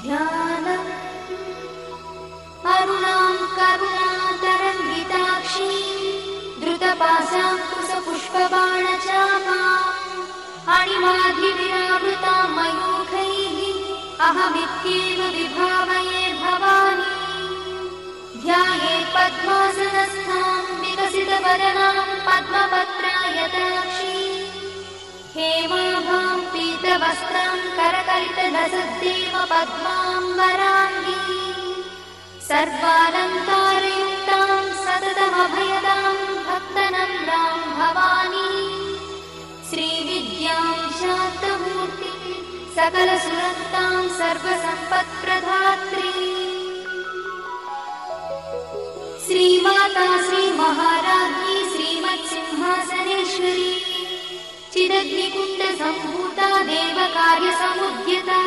ध्यानम् अरुणां करुणातरङ्गिताक्षीं द्रुतपाशाङ्कुशपुष्पबाणचापाम् अणिमाधिविरावृतां मयूखैः अहमित्येव विभावये भवानी। ध्यायेत् पद्मासनस्थां विकसितवदनां पद्मपत्रायताक्षीं हेमाभां पीतवस्त्रां करकलितलसद्देव पद्माम्बराङ्गी सर्वालङ्कारयुक्तां सततमभयदां भक्तनम्रां भवानी। श्रीविद्यां शान्तमूर्तिं सकलसुरक्तां सर्वसम्पत्प्रदात्री श्रीमाता श्रीमहाराज्ञी श्रीमत्सिंहासनेश्वरी चिदग्निकुण्डसम्भूता देवकार्यसमुद्यता